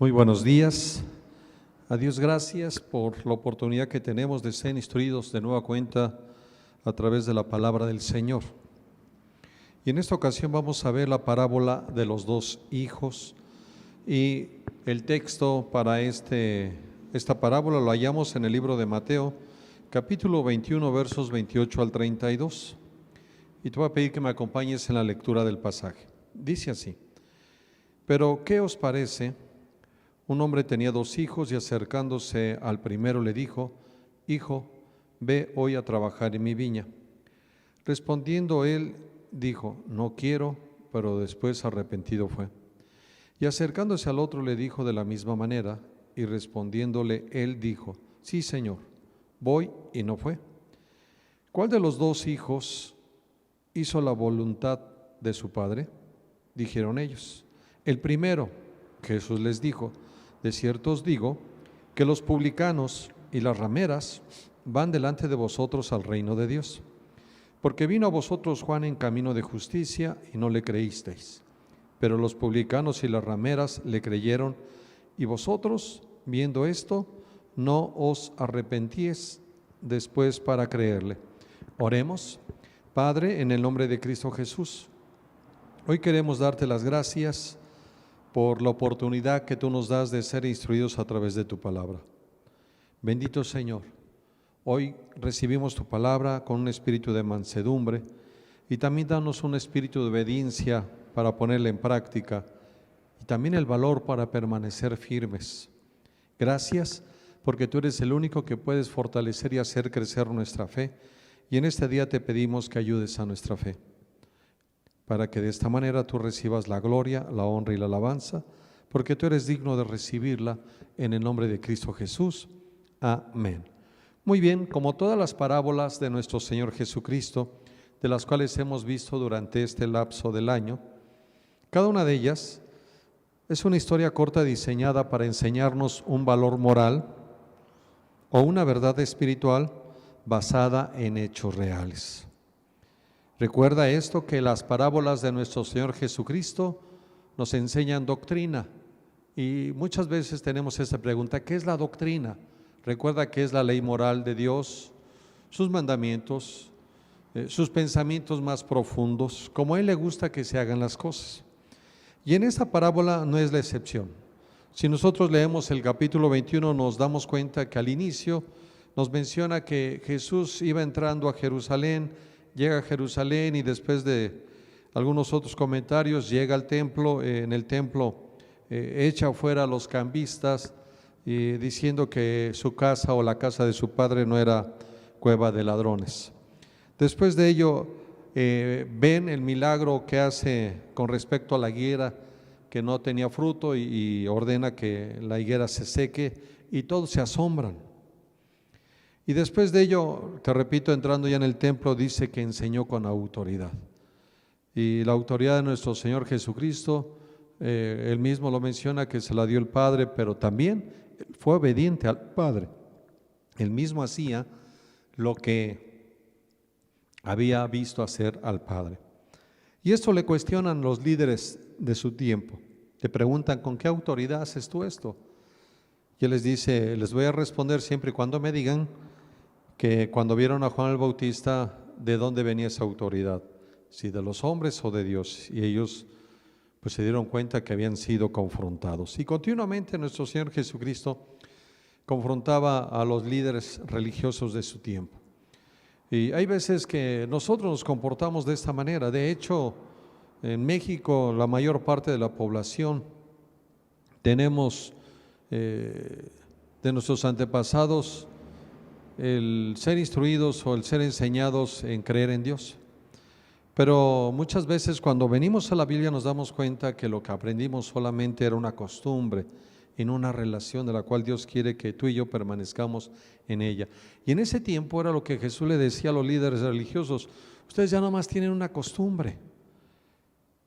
Muy buenos días. A Dios gracias por la oportunidad que tenemos de ser instruidos de nueva cuenta a través de la palabra del Señor. Y en esta ocasión vamos a ver la parábola de los dos hijos. Y el texto para esta parábola lo hallamos en el libro de Mateo, capítulo 21, versos 28 al 32. Y te voy a pedir que me acompañes en la lectura del pasaje. Dice así: Pero, ¿qué os parece? Un hombre tenía dos hijos y acercándose al primero le dijo: Hijo, ve hoy a trabajar en mi viña. Respondiendo él, dijo: No quiero, pero después arrepentido fue. Y acercándose al otro le dijo de la misma manera, y respondiéndole él dijo: Sí, Señor, voy, y no fue. ¿Cuál de los dos hijos hizo la voluntad de su padre? Dijeron ellos: El primero. Jesús les dijo: De cierto os digo que los publicanos y las rameras van delante de vosotros al reino de Dios. Porque vino a vosotros Juan en camino de justicia y no le creísteis, pero los publicanos y las rameras le creyeron, y vosotros, viendo esto, no os arrepentíis después para creerle. Oremos. Padre, en el nombre de Cristo Jesús, hoy queremos darte las gracias por la oportunidad que tú nos das de ser instruidos a través de tu palabra. Bendito Señor, hoy recibimos tu palabra con un espíritu de mansedumbre y también danos un espíritu de obediencia para ponerla en práctica y también el valor para permanecer firmes. Gracias porque tú eres el único que puedes fortalecer y hacer crecer nuestra fe, y en este día te pedimos que ayudes a nuestra fe, para que de esta manera tú recibas la gloria, la honra y la alabanza, porque tú eres digno de recibirla, en el nombre de Cristo Jesús. Amén. Muy bien, como todas las parábolas de nuestro Señor Jesucristo, de las cuales hemos visto durante este lapso del año, cada una de ellas es una historia corta diseñada para enseñarnos un valor moral o una verdad espiritual basada en hechos reales. Recuerda esto, que las parábolas de nuestro Señor Jesucristo nos enseñan doctrina, y muchas veces tenemos esa pregunta: ¿qué es la doctrina? Recuerda que es la ley moral de Dios, sus mandamientos, sus pensamientos más profundos, como a Él le gusta que se hagan las cosas. Y en esta parábola no es la excepción. Si nosotros leemos el capítulo 21, nos damos cuenta que al inicio nos menciona que Jesús iba entrando a Jerusalén. Llega a Jerusalén y después de algunos otros comentarios llega al templo. En el templo echa fuera a los cambistas, diciendo que su casa o la casa de su padre no era cueva de ladrones. Después de ello ven el milagro que hace con respecto a la higuera, que no tenía fruto, y ordena que la higuera se seque, y todos se asombran. Y después de ello, te repito, entrando ya en el templo, dice que enseñó con autoridad. Y la autoridad de nuestro Señor Jesucristo, Él mismo lo menciona, que se la dio el Padre, pero también fue obediente al Padre. Él mismo hacía lo que había visto hacer al Padre. Y esto le cuestionan los líderes de su tiempo. Le preguntan: ¿con qué autoridad haces tú esto? Y Él les dice: les voy a responder siempre y cuando me digan que cuando vieron a Juan el Bautista, ¿de dónde venía esa autoridad? ¿Si de los hombres o de Dios? Y ellos pues se dieron cuenta que habían sido confrontados. Y continuamente nuestro Señor Jesucristo confrontaba a los líderes religiosos de su tiempo. Y hay veces que nosotros nos comportamos de esta manera. De hecho, en México la mayor parte de la población tenemos de nuestros antepasados el ser instruidos o el ser enseñados en creer en Dios. Pero muchas veces cuando venimos a la Biblia nos damos cuenta que lo que aprendimos solamente era una costumbre, en una relación de la cual Dios quiere que tú y yo permanezcamos en ella. Y en ese tiempo era lo que Jesús le decía a los líderes religiosos: ustedes ya nomás tienen una costumbre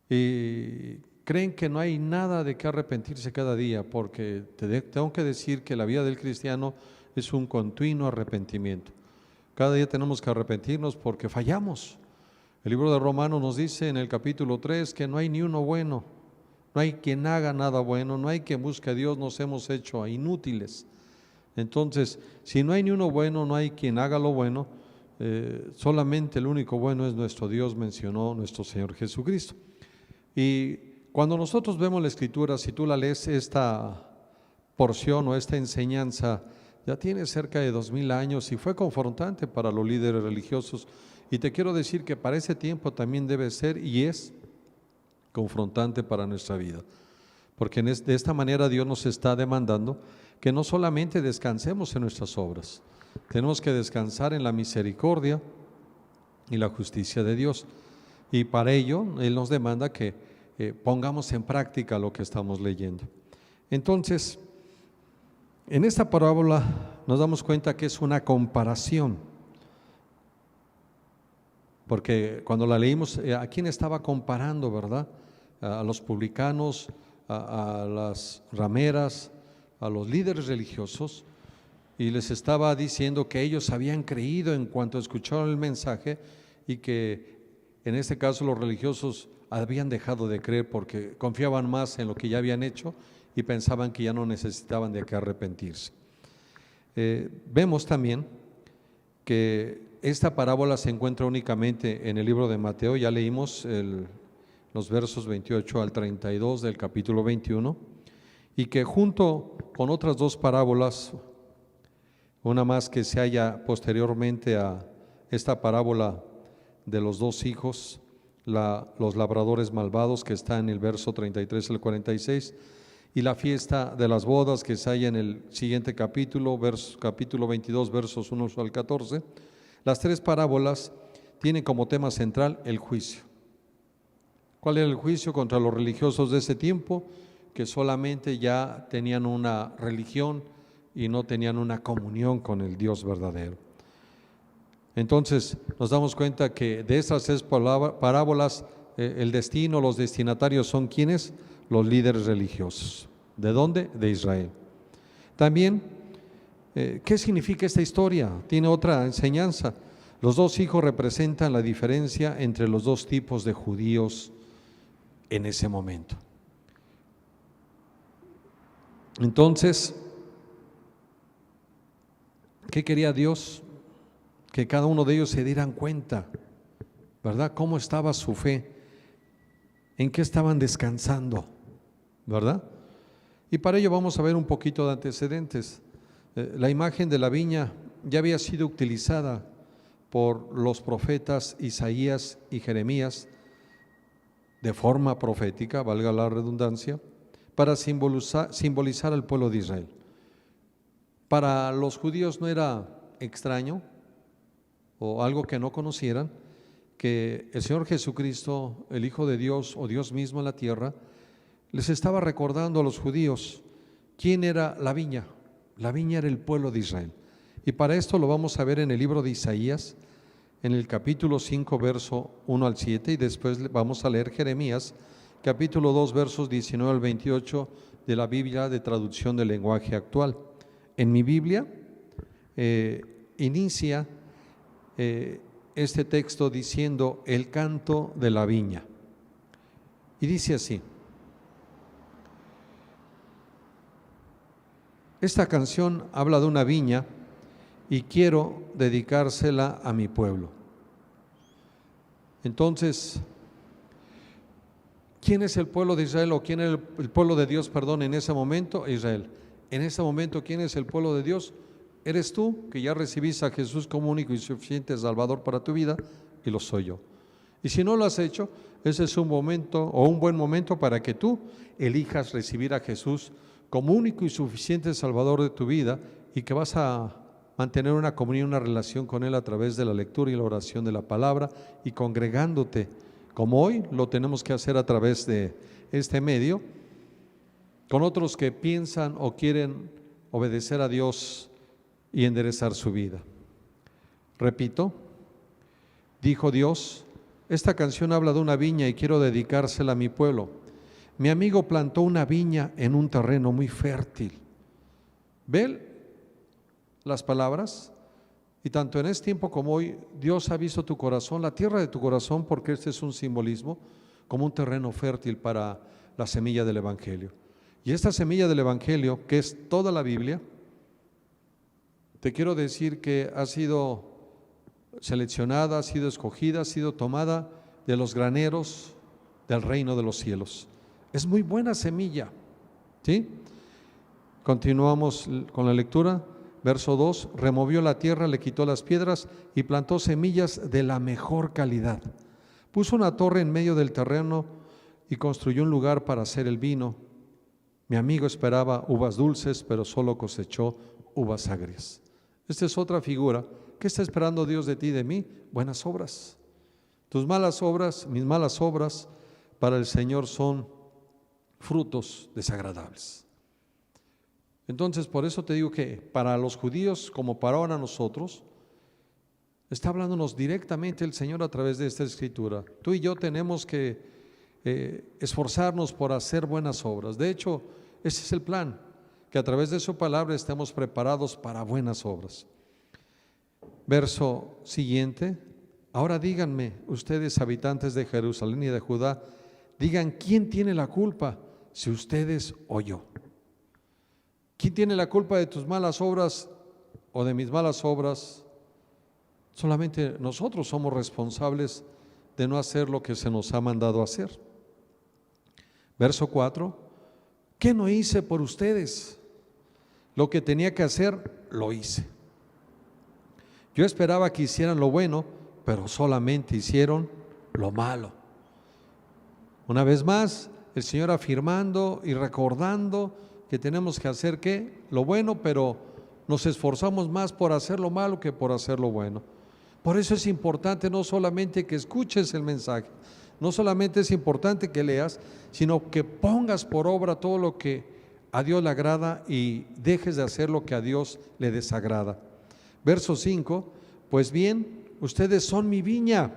y creen que no hay nada de qué arrepentirse cada día, porque tengo que decir que la vida del cristiano es un continuo arrepentimiento. Cada día tenemos que arrepentirnos porque fallamos. El libro de Romanos nos dice en el capítulo 3 que no hay ni uno bueno, no hay quien haga nada bueno, no hay quien busque a Dios, nos hemos hecho inútiles. Entonces, si no hay ni uno bueno, no hay quien haga lo bueno, solamente el único bueno es nuestro Dios, mencionó nuestro Señor Jesucristo. Y cuando nosotros vemos la Escritura, si tú la lees, esta porción o esta enseñanza ya tiene cerca de 2000 años y fue confrontante para los líderes religiosos. Y te quiero decir que para ese tiempo también debe ser y es confrontante para nuestra vida. Porque de esta manera Dios nos está demandando que no solamente descansemos en nuestras obras, tenemos que descansar en la misericordia y la justicia de Dios. Y para ello Él nos demanda que pongamos en práctica lo que estamos leyendo. Entonces, en esta parábola nos damos cuenta que es una comparación, porque cuando la leímos, ¿a quién estaba comparando, verdad? A los publicanos, a las rameras, a los líderes religiosos, y les estaba diciendo que ellos habían creído en cuanto escucharon el mensaje y que en este caso los religiosos habían dejado de creer porque confiaban más en lo que ya habían hecho y pensaban que ya no necesitaban de qué arrepentirse. Vemos también que esta parábola se encuentra únicamente en el libro de Mateo. Ya leímos los versos 28 al 32 del capítulo 21, y que junto con otras dos parábolas, una más que se halla posteriormente a esta parábola de los dos hijos, los labradores malvados, que está en el verso 33 al 46, y la fiesta de las bodas, que se halla en el siguiente capítulo, capítulo 22, versos 1 al 14. Las tres parábolas tienen como tema central el juicio. ¿Cuál era el juicio contra los religiosos de ese tiempo? Que solamente ya tenían una religión y no tenían una comunión con el Dios verdadero. Entonces nos damos cuenta que de estas tres parábolas el destino, los destinatarios son ¿quiénes? Los líderes religiosos. ¿De dónde? De Israel. También, ¿qué significa esta historia? Tiene otra enseñanza. Los dos hijos representan la diferencia entre los dos tipos de judíos en ese momento. Entonces, ¿qué quería Dios? Que cada uno de ellos se dieran cuenta, ¿verdad? ¿Cómo estaba su fe? ¿En qué estaban descansando? ¿Verdad? Y para ello vamos a ver un poquito de antecedentes. La imagen de la viña ya había sido utilizada por los profetas Isaías y Jeremías de forma profética, valga la redundancia, para simbolizar al pueblo de Israel. Para los judíos no era extraño o algo que no conocieran que el Señor Jesucristo, el Hijo de Dios o Dios mismo en la tierra, les estaba recordando a los judíos quién era la viña. La viña era el pueblo de Israel. Y para esto lo vamos a ver en el libro de Isaías, en el capítulo 5, verso 1 al 7, y después vamos a leer Jeremías, capítulo 2, versos 19 al 28 de la Biblia de traducción del lenguaje actual. En mi Biblia inicia este texto diciendo el canto de la viña. Y dice así: esta canción habla de una viña y quiero dedicársela a mi pueblo. Entonces, ¿quién es el pueblo de Israel o quién es el pueblo de Dios, en ese momento? Israel. En ese momento, ¿quién es el pueblo de Dios? Eres tú, que ya recibiste a Jesús como único y suficiente Salvador para tu vida, y lo soy yo. Y si no lo has hecho, ese es un momento o un buen momento para que tú elijas recibir a Jesús como único y suficiente Salvador de tu vida, y que vas a mantener una comunión, una relación con Él a través de la lectura y la oración de la palabra y congregándote, como hoy lo tenemos que hacer a través de este medio, con otros que piensan o quieren obedecer a Dios y enderezar su vida. Repito, dijo Dios, esta canción habla de una viña y quiero dedicársela a mi pueblo. Mi amigo plantó una viña en un terreno muy fértil. ¿Ve las palabras? Y tanto en este tiempo como hoy, Dios ha visto tu corazón, la tierra de tu corazón, porque este es un simbolismo, como un terreno fértil para la semilla del Evangelio. Y esta semilla del Evangelio, que es toda la Biblia, te quiero decir que ha sido seleccionada, ha sido escogida, ha sido tomada de los graneros del reino de los cielos. Es muy buena semilla, ¿sí? Continuamos con la lectura. Verso 2, removió la tierra, le quitó las piedras y plantó semillas de la mejor calidad. Puso una torre en medio del terreno y construyó un lugar para hacer el vino. Mi amigo esperaba uvas dulces, pero solo cosechó uvas agrias. Esta es otra figura. ¿Qué está esperando Dios de ti y de mí? Buenas obras. Tus malas obras, mis malas obras, para el Señor son frutos desagradables. Entonces, por eso te digo que para los judíos, como para ahora nosotros, está hablándonos directamente el Señor a través de esta escritura. Tú y yo tenemos que esforzarnos por hacer buenas obras. De hecho, ese es el plan, que a través de su palabra estemos preparados para buenas obras. Verso siguiente. Ahora díganme, ustedes habitantes de Jerusalén y de Judá, digan, ¿quién tiene la culpa? Si ustedes o yo. ¿Quién tiene la culpa de tus malas obras o de mis malas obras? Solamente nosotros somos responsables de no hacer lo que se nos ha mandado hacer. Verso 4, ¿qué no hice por ustedes? Lo que tenía que hacer, lo hice. Yo esperaba que hicieran lo bueno, pero solamente hicieron lo malo. Una vez más, el Señor afirmando y recordando que tenemos que hacer ¿qué? Lo bueno, pero nos esforzamos más por hacer lo malo que por hacer lo bueno. Por eso es importante no solamente que escuches el mensaje, no solamente es importante que leas, sino que pongas por obra todo lo que a Dios le agrada y dejes de hacer lo que a Dios le desagrada. Verso 5, pues bien, ustedes son mi viña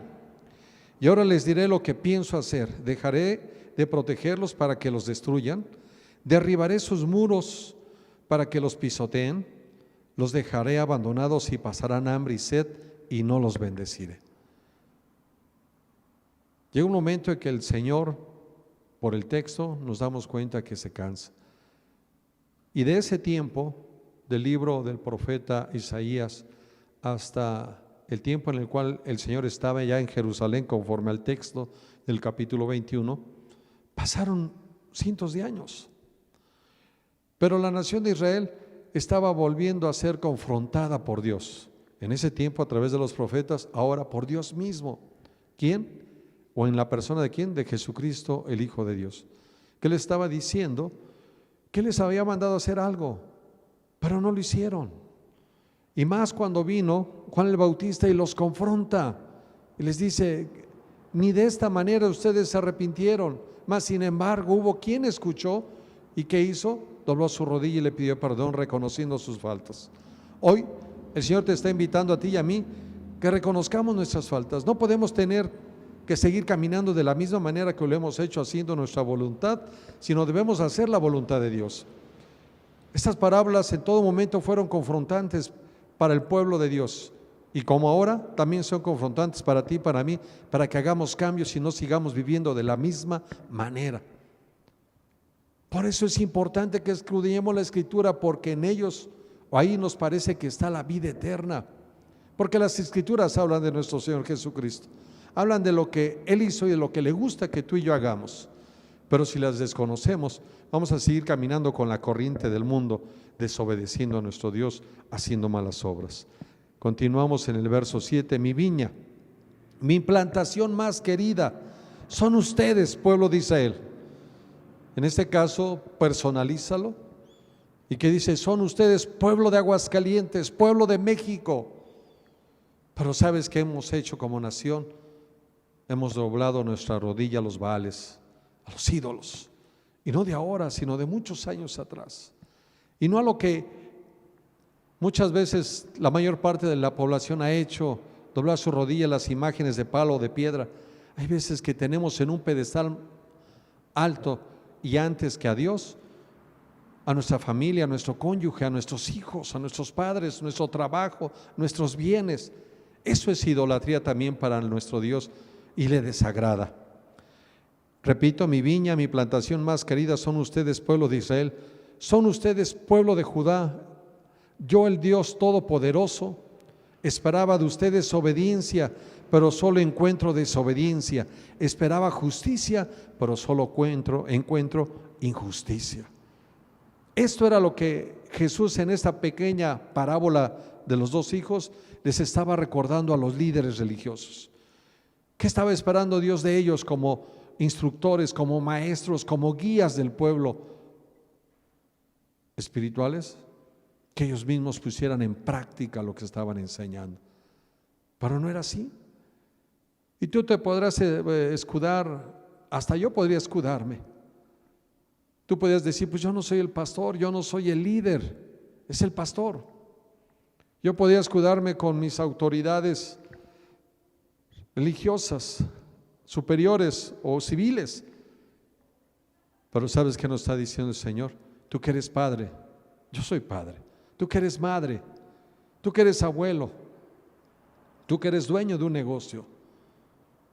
y ahora les diré lo que pienso hacer. Dejaré de protegerlos para que los destruyan. Derribaré sus muros para que los pisoteen, los dejaré abandonados y pasarán hambre y sed y no los bendeciré. Llega un momento en que el Señor, por el texto, nos damos cuenta que se cansa. Y de ese tiempo, del libro del profeta Isaías, hasta el tiempo en el cual el Señor estaba ya en Jerusalén, conforme al texto del capítulo 21, pasaron cientos de años. Pero la nación de Israel estaba volviendo a ser confrontada por Dios. En ese tiempo a través de los profetas, ahora por Dios mismo. ¿Quién? ¿O en la persona de quién? De Jesucristo, el Hijo de Dios. Que le estaba diciendo que les había mandado a hacer algo, pero no lo hicieron. Y más cuando vino Juan el Bautista y los confronta y les dice, ni de esta manera ustedes se arrepintieron. Mas sin embargo hubo quien escuchó y ¿qué hizo? Dobló su rodilla y le pidió perdón reconociendo sus faltas. Hoy el Señor te está invitando a ti y a mí que reconozcamos nuestras faltas. No podemos tener que seguir caminando de la misma manera que lo hemos hecho haciendo nuestra voluntad, sino debemos hacer la voluntad de Dios. Estas parábolas en todo momento fueron confrontantes para el pueblo de Dios y como ahora también son confrontantes para ti y para mí, para que hagamos cambios y no sigamos viviendo de la misma manera. Por eso es importante que escudriñemos la Escritura, porque en ellos, o ahí nos parece que está la vida eterna, porque las Escrituras hablan de nuestro Señor Jesucristo, hablan de lo que Él hizo y de lo que le gusta que tú y yo hagamos. Pero si las desconocemos, vamos a seguir caminando con la corriente del mundo, desobedeciendo a nuestro Dios, haciendo malas obras. Continuamos en el verso 7, mi viña, mi plantación más querida, son ustedes, pueblo de Israel. En este caso, personalízalo. ¿Y qué dice? Son ustedes, pueblo de Aguascalientes, pueblo de México. Pero ¿sabes qué hemos hecho como nación? Hemos doblado nuestra rodilla a los baales, a los ídolos. Y no de ahora, sino de muchos años atrás. Y no a lo que muchas veces la mayor parte de la población ha hecho, doblar su rodilla a las imágenes de palo o de piedra. Hay veces que tenemos en un pedestal alto y antes que a Dios, a nuestra familia, a nuestro cónyuge, a nuestros hijos, a nuestros padres, nuestro trabajo, nuestros bienes. Eso es idolatría también para nuestro Dios y le desagrada. Repito, mi viña, mi plantación más querida son ustedes, pueblo de Israel. Son ustedes, pueblo de Judá. Yo, el Dios Todopoderoso, esperaba de ustedes obediencia, pero solo encuentro desobediencia. Esperaba justicia, pero solo encuentro injusticia. Esto era lo que Jesús en esta pequeña parábola de los dos hijos les estaba recordando a los líderes religiosos. ¿Qué estaba esperando Dios de ellos como instructores, como maestros, como guías del pueblo espirituales? Que ellos mismos pusieran en práctica lo que estaban enseñando. Pero no era así. Y tú te podrás escudar, hasta yo podría escudarme. Tú podrías decir, pues yo no soy el pastor, yo no soy el líder, es el pastor. Yo podría escudarme con mis autoridades religiosas, superiores o civiles. Pero ¿sabes qué nos está diciendo el Señor? Tú que eres padre, yo soy padre. Tú que eres madre, tú que eres abuelo, tú que eres dueño de un negocio,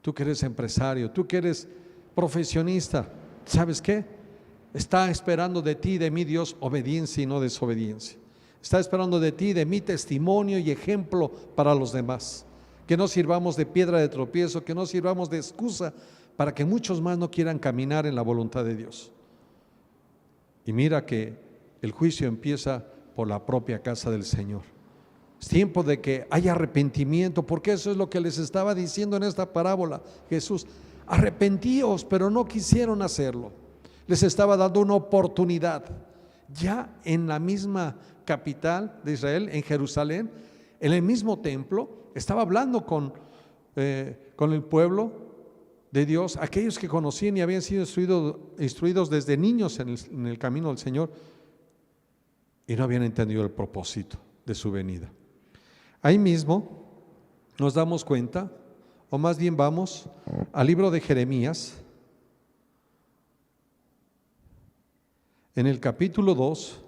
tú que eres empresario, tú que eres profesionista, ¿sabes qué? Está esperando de ti, de mí, Dios, obediencia y no desobediencia. Está esperando de ti, de mí, testimonio y ejemplo para los demás. Que no sirvamos de piedra de tropiezo, que no sirvamos de excusa para que muchos más no quieran caminar en la voluntad de Dios. Y mira que el juicio empieza por la propia casa del Señor. Es tiempo de que haya arrepentimiento, porque eso es lo que les estaba diciendo en esta parábola Jesús. Arrepentíos, pero no quisieron hacerlo. Les estaba dando una oportunidad. Ya en la misma capital de Israel, en Jerusalén, en el mismo templo, estaba hablando con el pueblo de Dios, aquellos que conocían y habían sido instruidos desde niños en el camino del Señor, y no habían entendido el propósito de su venida. Ahí mismo nos damos cuenta, o más bien vamos al libro de Jeremías, en el capítulo 2,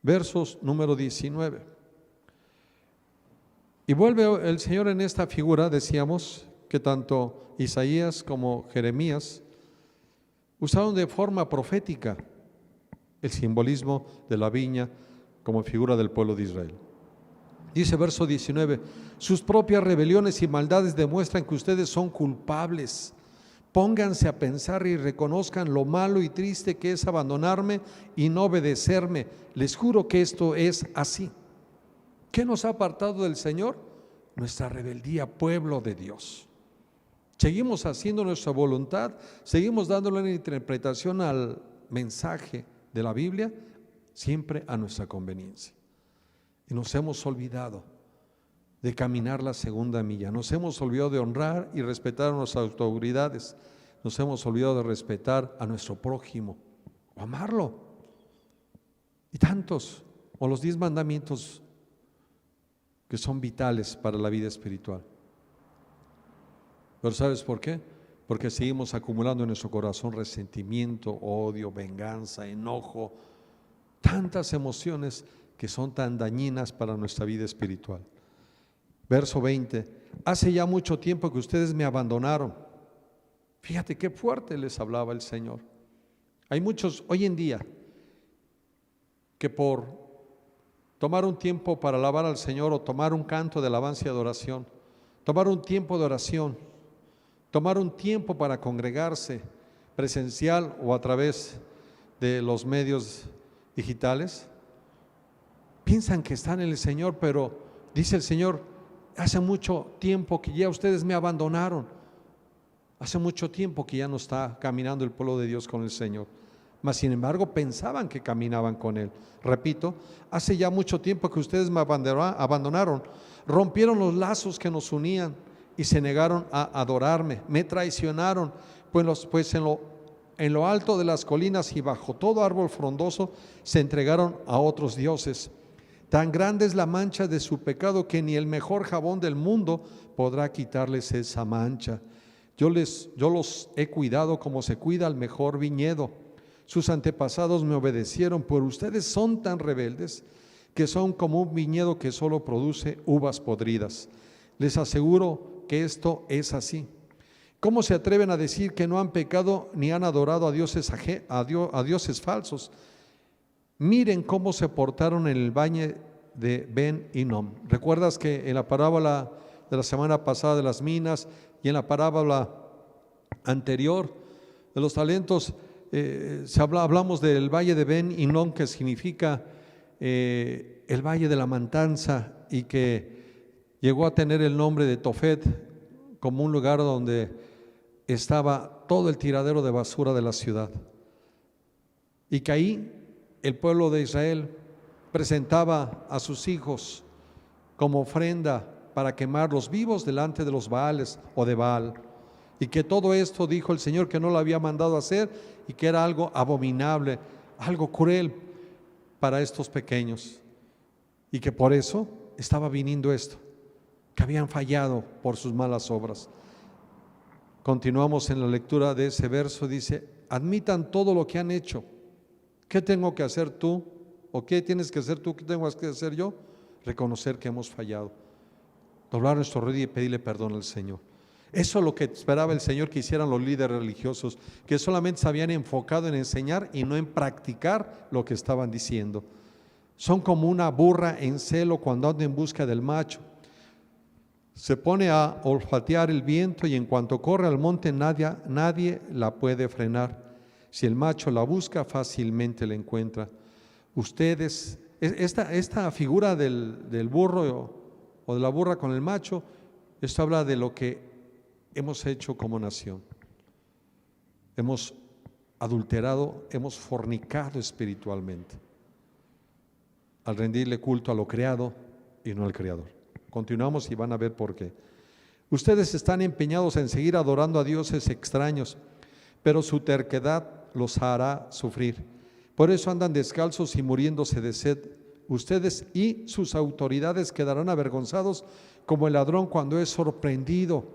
versos número 19. Y vuelve el Señor en esta figura, decíamos que tanto Isaías como Jeremías usaron de forma profética el simbolismo de la viña como figura del pueblo de Israel. Dice verso 19, sus propias rebeliones y maldades demuestran que ustedes son culpables. Pónganse a pensar y reconozcan lo malo y triste que es abandonarme y no obedecerme. Les juro que esto es así. ¿Qué nos ha apartado del Señor? Nuestra rebeldía, pueblo de Dios. Seguimos haciendo nuestra voluntad, seguimos dándole una interpretación al mensaje de la Biblia, siempre a nuestra conveniencia. Y nos hemos olvidado de caminar la segunda milla, nos hemos olvidado de honrar y respetar a nuestras autoridades, nos hemos olvidado de respetar a nuestro prójimo, o amarlo. Y tantos, o los 10 mandamientos que son vitales para la vida espiritual. Pero ¿sabes por qué? Porque seguimos acumulando en nuestro corazón resentimiento, odio, venganza, enojo, tantas emociones que son tan dañinas para nuestra vida espiritual. Verso 20, hace ya mucho tiempo que ustedes me abandonaron. Fíjate qué fuerte les hablaba el Señor. Hay muchos hoy en día que por tomar un tiempo para alabar al Señor o tomar un canto de alabanza y adoración, tomar un tiempo de oración, tomar un tiempo para congregarse presencial o a través de los medios digitales, piensan que están en el Señor, pero dice el Señor, hace mucho tiempo que ya ustedes me abandonaron, hace mucho tiempo que ya no está caminando el pueblo de Dios con el Señor, mas sin embargo pensaban que caminaban con Él. Repito, hace ya mucho tiempo que ustedes me abandonaron, rompieron los lazos que nos unían y se negaron a adorarme, me traicionaron, pues en lo alto de las colinas y bajo todo árbol frondoso se entregaron a otros dioses. Tan grande es la mancha de su pecado que ni el mejor jabón del mundo podrá quitarles esa mancha. Yo los he cuidado como se cuida al mejor viñedo. Sus antepasados me obedecieron, pero ustedes son tan rebeldes que son como un viñedo que solo produce uvas podridas. Les aseguro que esto es así. ¿Cómo se atreven a decir que no han pecado ni han adorado a dioses falsos? Miren cómo se portaron en el valle de Ben Hinnom. ¿Recuerdas que en la parábola de la semana pasada de las minas y en la parábola anterior de los talentos hablamos del valle de Ben Hinnom, que significa el valle de la matanza, y que llegó a tener el nombre de Tofet, como un lugar donde estaba todo el tiradero de basura de la ciudad, y que ahí el pueblo de Israel presentaba a sus hijos como ofrenda para quemarlos vivos delante de los Baales o de Baal, y que todo esto, dijo el Señor, que no lo había mandado a hacer y que era algo abominable, algo cruel para estos pequeños, y que por eso estaba viniendo esto, que habían fallado por sus malas obras. Continuamos en la lectura de ese verso, dice: admitan todo lo que han hecho. ¿Qué tengo que hacer tú? ¿O qué tienes que hacer tú? ¿Qué tengo que hacer yo? Reconocer que hemos fallado, doblar nuestro rodilla y pedirle perdón al Señor. Eso es lo que esperaba el Señor que hicieran los líderes religiosos, que solamente se habían enfocado en enseñar y no en practicar lo que estaban diciendo. Son como una burra en celo cuando anda en busca del macho. Se pone a olfatear el viento y en cuanto corre al monte nadie la puede frenar. Si el macho la busca, fácilmente la encuentra. Ustedes, esta figura del burro o de la burra con el macho, esto habla de lo que hemos hecho como nación. Hemos adulterado, hemos fornicado espiritualmente al rendirle culto a lo creado y no al Creador. Continuamos y van a ver por qué. Ustedes están empeñados en seguir adorando a dioses extraños, pero su terquedad los hará sufrir. Por eso andan descalzos y muriéndose de sed. Ustedes y sus autoridades quedarán avergonzados como el ladrón cuando es sorprendido.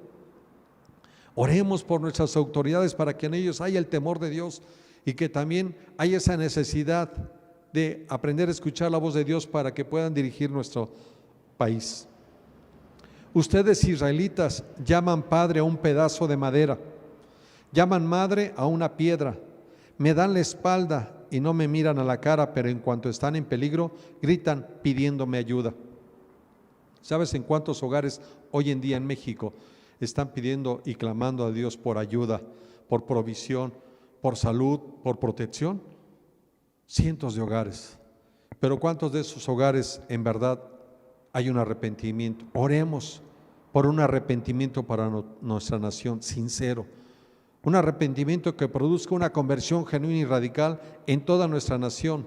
Oremos por nuestras autoridades para que en ellos haya el temor de Dios y que también haya esa necesidad de aprender a escuchar la voz de Dios para que puedan dirigir nuestro país. Ustedes, israelitas, llaman padre a un pedazo de madera, llaman madre a una piedra, me dan la espalda y no me miran a la cara, pero en cuanto están en peligro, gritan pidiéndome ayuda. ¿Sabes en cuántos hogares hoy en día en México están pidiendo y clamando a Dios por ayuda, por provisión, por salud, por protección? Cientos de hogares. Pero ¿cuántos de esos hogares en verdad hay un arrepentimiento? Oremos por un arrepentimiento para nuestra nación sincero, un arrepentimiento que produzca una conversión genuina y radical en toda nuestra nación,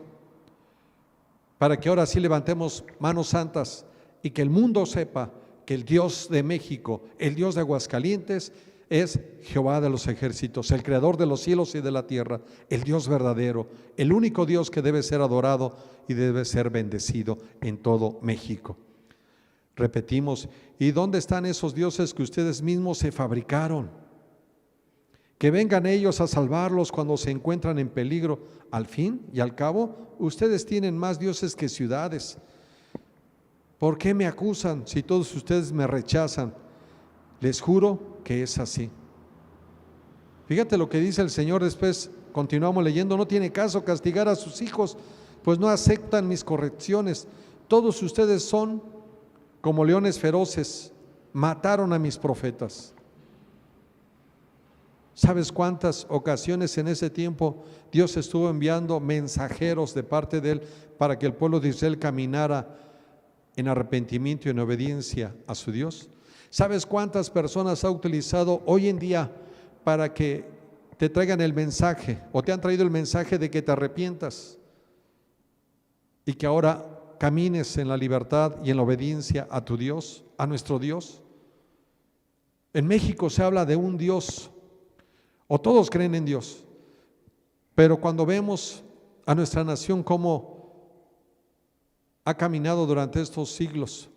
para que ahora sí levantemos manos santas y que el mundo sepa que el Dios de México, el Dios de Aguascalientes, es Jehová de los ejércitos, el creador de los cielos y de la tierra, el Dios verdadero, el único Dios que debe ser adorado y debe ser bendecido en todo México. Repetimos, ¿y dónde están esos dioses que ustedes mismos se fabricaron? Que vengan ellos a salvarlos cuando se encuentran en peligro. Al fin y al cabo, ustedes tienen más dioses que ciudades. ¿Por qué me acusan si todos ustedes me rechazan? Les juro que es así. Fíjate lo que dice el Señor después, continuamos leyendo: no tiene caso castigar a sus hijos, pues no aceptan mis correcciones. Todos ustedes son como leones feroces, mataron a mis profetas. ¿Sabes cuántas ocasiones en ese tiempo Dios estuvo enviando mensajeros de parte de Él para que el pueblo de Israel caminara en arrepentimiento y en obediencia a su Dios? ¿Sabes cuántas personas ha utilizado hoy en día para que te traigan el mensaje o te han traído el mensaje de que te arrepientas y que ahora camines en la libertad y en la obediencia a tu Dios, a nuestro Dios? En México se habla de un Dios, o todos creen en Dios, pero cuando vemos a nuestra nación cómo ha caminado durante estos siglos,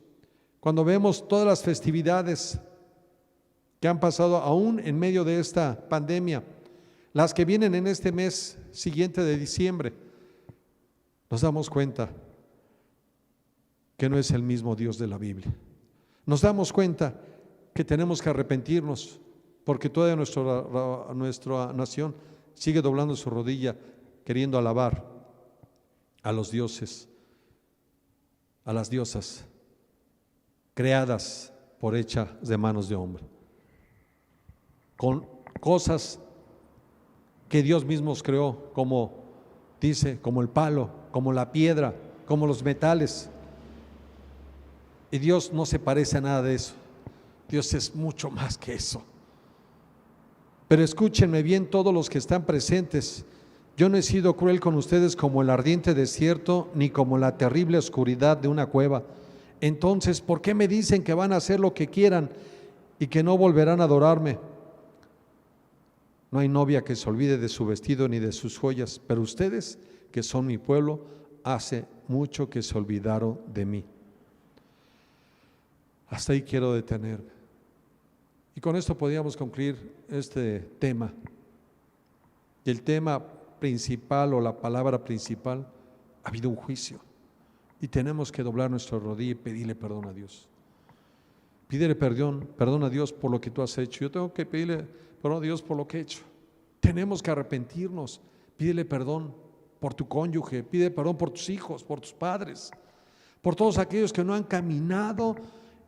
cuando vemos todas las festividades que han pasado aún en medio de esta pandemia, las que vienen en este mes siguiente de diciembre, nos damos cuenta que no es el mismo Dios de la Biblia. Nos damos cuenta que tenemos que arrepentirnos porque toda nuestra nación sigue doblando su rodilla, queriendo alabar a los dioses, a las diosas, creadas por hechas de manos de hombre, con cosas que Dios mismo creó, como dice, como el palo, como la piedra, como los metales. Y Dios no se parece a nada de eso. Dios es mucho más que eso. Pero escúchenme bien todos los que están presentes. Yo no he sido cruel con ustedes como el ardiente desierto, ni como la terrible oscuridad de una cueva. Entonces, ¿por qué me dicen que van a hacer lo que quieran y que no volverán a adorarme? No hay novia que se olvide de su vestido ni de sus joyas, pero ustedes, que son mi pueblo, hace mucho que se olvidaron de mí. Hasta ahí quiero detenerme. Y con esto podríamos concluir este tema. Y el tema principal o la palabra principal, ha habido un juicio. Y tenemos que doblar nuestra rodilla y pedirle perdón a Dios. Pídele perdón a Dios por lo que tú has hecho. Yo tengo que pedirle perdón a Dios por lo que he hecho. Tenemos que arrepentirnos. Pídele perdón por tu cónyuge, pide perdón por tus hijos, por tus padres, por todos aquellos que no han caminado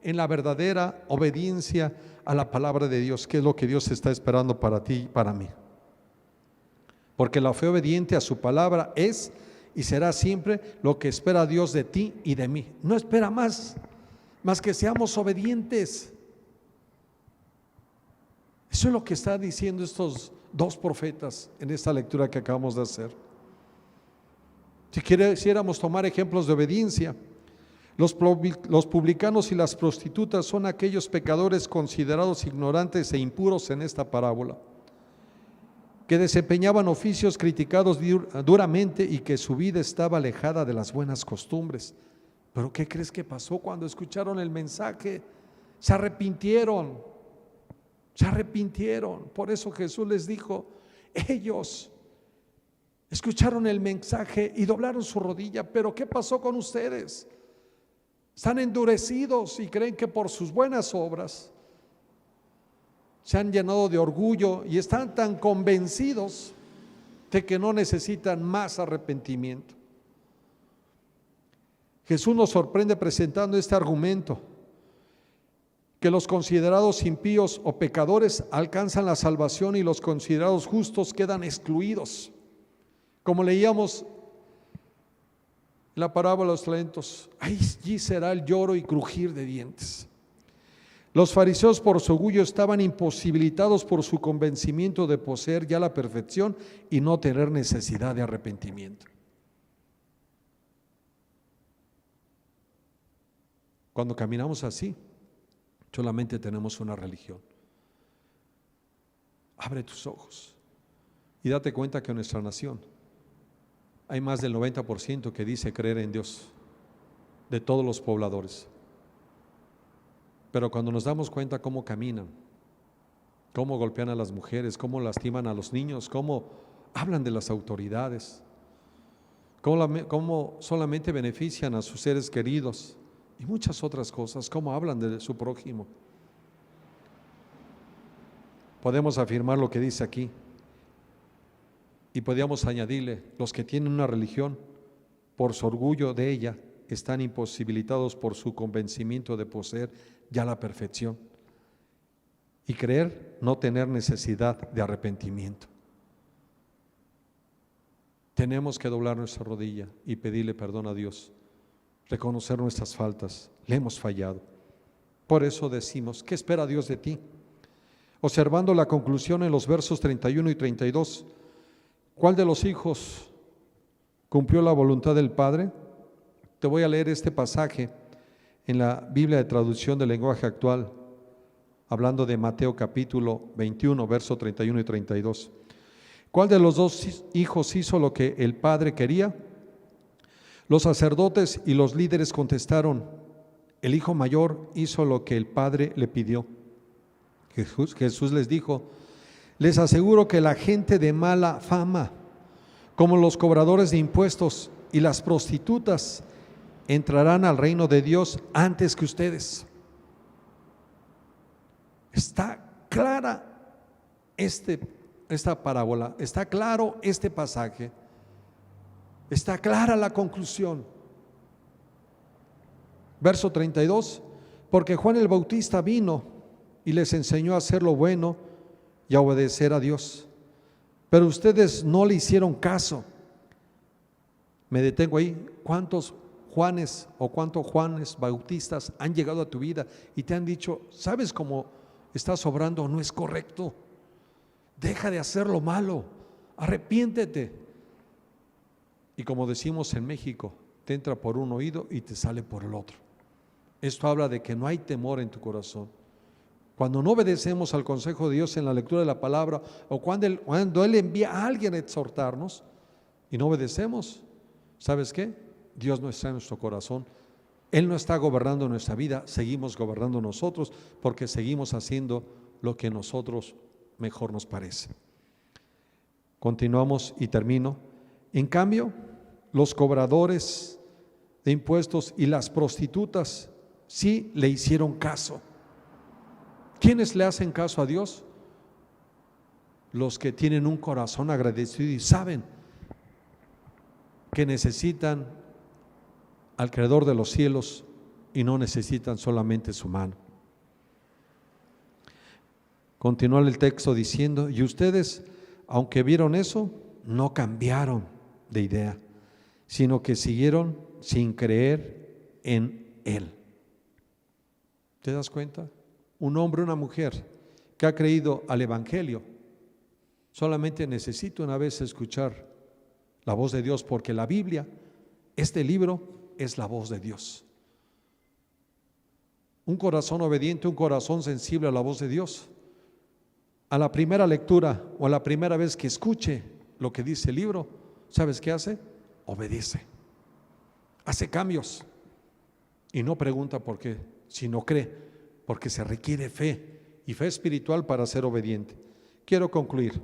en la verdadera obediencia a la palabra de Dios, que es lo que Dios está esperando para ti y para mí. Porque la fe obediente a su palabra es y será siempre lo que espera Dios de ti y de mí. No espera más que seamos obedientes. Eso es lo que están diciendo estos dos profetas en esta lectura que acabamos de hacer. Si quisiéramos tomar ejemplos de obediencia, los publicanos y las prostitutas son aquellos pecadores considerados ignorantes e impuros en esta parábola, que desempeñaban oficios criticados duramente y que su vida estaba alejada de las buenas costumbres. Pero ¿qué crees que pasó cuando escucharon el mensaje? Se arrepintieron. Por eso Jesús les dijo, ellos escucharon el mensaje y doblaron su rodilla. Pero ¿qué pasó con ustedes? Están endurecidos y creen que por sus buenas obras se han llenado de orgullo y están tan convencidos de que no necesitan más arrepentimiento. Jesús nos sorprende presentando este argumento, que los considerados impíos o pecadores alcanzan la salvación y los considerados justos quedan excluidos. Como leíamos la parábola de los talentos, allí será el lloro y crujir de dientes. Los fariseos por su orgullo estaban imposibilitados por su convencimiento de poseer ya la perfección y no tener necesidad de arrepentimiento. Cuando caminamos así, solamente tenemos una religión. Abre tus ojos y date cuenta que en nuestra nación hay más del 90% que dice creer en Dios, de todos los pobladores. Pero cuando nos damos cuenta cómo caminan, cómo golpean a las mujeres, cómo lastiman a los niños, cómo hablan de las autoridades, cómo solamente benefician a sus seres queridos y muchas otras cosas, cómo hablan de su prójimo, podemos afirmar lo que dice aquí y podríamos añadirle: los que tienen una religión, por su orgullo de ella, están imposibilitados por su convencimiento de poseer ya la perfección y creer no tener necesidad de arrepentimiento. Tenemos que doblar nuestra rodilla y pedirle perdón a Dios, reconocer nuestras faltas, le hemos fallado. Por eso decimos, ¿qué espera Dios de ti? Observando la conclusión en los versos 31 y 32, ¿cuál de los hijos cumplió la voluntad del Padre? Te voy a leer este pasaje en la Biblia de traducción del lenguaje actual, hablando de Mateo capítulo 21, versos 31 y 32. ¿Cuál de los dos hijos hizo lo que el Padre quería? Los sacerdotes y los líderes contestaron: el hijo mayor hizo lo que el Padre le pidió. Jesús les dijo: les aseguro que la gente de mala fama, como los cobradores de impuestos y las prostitutas, entrarán al reino de Dios antes que ustedes. Está clara esta parábola, está claro este pasaje, está clara la conclusión. Verso 32, porque Juan el Bautista vino y les enseñó a hacer lo bueno y a obedecer a Dios, pero ustedes no le hicieron caso. Me detengo ahí. ¿Cuántos Juanes o cuántos Juanes Bautistas han llegado a tu vida y te han dicho, sabes cómo estás obrando? No es correcto, deja de hacer lo malo, arrepiéntete. Y como decimos en México, te entra por un oído y te sale por el otro. Esto habla de que no hay temor en tu corazón. Cuando no obedecemos al consejo de Dios en la lectura de la palabra, o cuando Él envía a alguien a exhortarnos y no obedecemos, ¿sabes qué? Dios no está en nuestro corazón, Él no está gobernando nuestra vida, seguimos gobernando nosotros porque seguimos haciendo lo que a nosotros mejor nos parece. Continuamos y termino. En cambio, los cobradores de impuestos y las prostitutas sí le hicieron caso. ¿Quiénes le hacen caso a Dios? Los que tienen un corazón agradecido y saben que necesitan al Creador de los cielos y no necesitan solamente su mano. Continúa el texto diciendo, y ustedes, aunque vieron eso, no cambiaron de idea, sino que siguieron sin creer en Él. ¿Te das cuenta? Un hombre, una mujer que ha creído al Evangelio, solamente necesita una vez escuchar la voz de Dios, porque la Biblia, este libro, es la voz de Dios. Un corazón obediente, un corazón sensible a la voz de Dios, a la primera lectura o a la primera vez que escuche lo que dice el libro, ¿sabes qué hace? Obedece, hace cambios y no pregunta por qué, sino cree, porque se requiere fe y fe espiritual para ser obediente. Quiero concluir.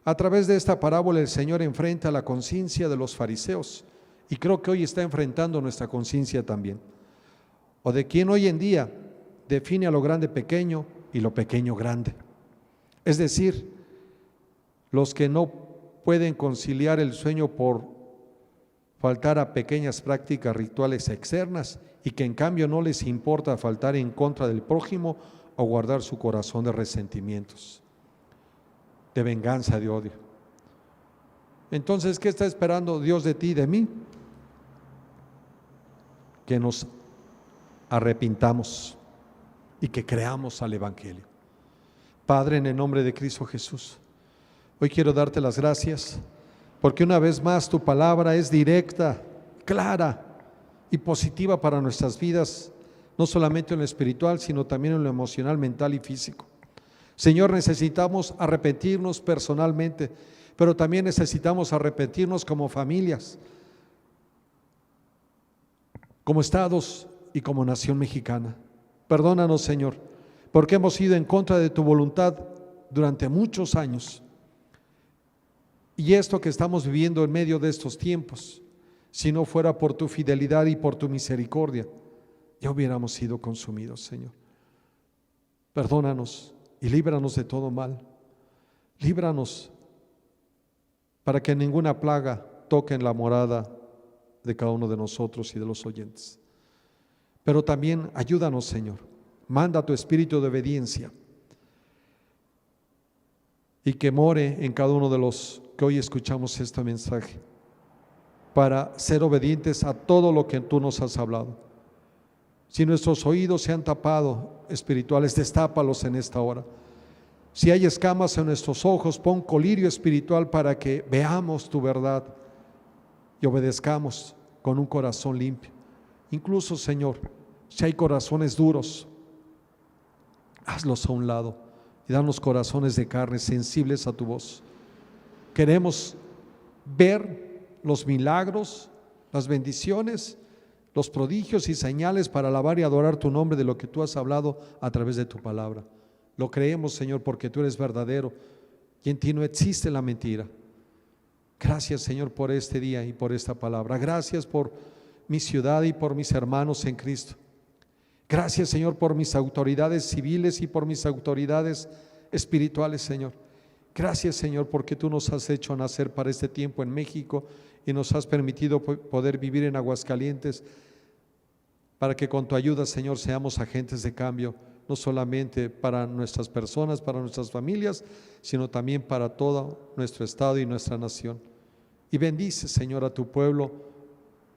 A través de esta parábola el Señor enfrenta la conciencia de los fariseos y creo que hoy está enfrentando nuestra conciencia también, o de quien hoy en día define a lo grande pequeño y lo pequeño grande. Es decir, los que no pueden conciliar el sueño por faltar a pequeñas prácticas rituales externas y que en cambio no les importa faltar en contra del prójimo o guardar su corazón de resentimientos, de venganza, de odio. Entonces, ¿qué está esperando Dios de ti y de mí? Que nos arrepintamos y que creamos al Evangelio. Padre, en el nombre de Cristo Jesús, hoy quiero darte las gracias porque una vez más tu palabra es directa, clara y positiva para nuestras vidas, no solamente en lo espiritual, sino también en lo emocional, mental y físico. Señor, necesitamos arrepentirnos personalmente, pero también necesitamos arrepentirnos como familias, como estados y como nación mexicana. Perdónanos, Señor, porque hemos ido en contra de tu voluntad durante muchos años. Y esto que estamos viviendo en medio de estos tiempos, si no fuera por tu fidelidad y por tu misericordia, ya hubiéramos sido consumidos, Señor. Perdónanos y líbranos de todo mal. Líbranos para que ninguna plaga toque en la morada de cada uno de nosotros y de los oyentes. Pero también ayúdanos, Señor. Manda tu espíritu de obediencia y que more en cada uno de los que hoy escuchamos este mensaje, para ser obedientes a todo lo que tú nos has hablado. Si nuestros oídos se han tapado espirituales, destápalos en esta hora. Si hay escamas en nuestros ojos, pon colirio espiritual para que veamos tu verdad y obedezcamos con un corazón limpio. Incluso, Señor, si hay corazones duros, hazlos a un lado y danos corazones de carne sensibles a tu voz. Queremos ver los milagros, las bendiciones, los prodigios y señales para alabar y adorar tu nombre de lo que tú has hablado a través de tu palabra. Lo creemos, Señor, porque tú eres verdadero y en ti no existe la mentira. Gracias, Señor, por este día y por esta palabra. Gracias por mi ciudad y por mis hermanos en Cristo. Gracias, Señor, por mis autoridades civiles y por mis autoridades espirituales, Señor. Gracias, Señor, porque tú nos has hecho nacer para este tiempo en México y nos has permitido poder vivir en Aguascalientes, para que con tu ayuda, Señor, seamos agentes de cambio, no solamente para nuestras personas, para nuestras familias, sino también para todo nuestro estado y nuestra nación. Y bendice, Señor, a tu pueblo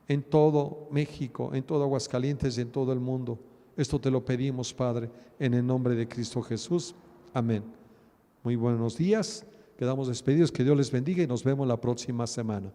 en todo México, en todo Aguascalientes y en todo el mundo. Esto te lo pedimos, Padre, en el nombre de Cristo Jesús. Amén. Muy buenos días, quedamos despedidos, que Dios les bendiga y nos vemos la próxima semana.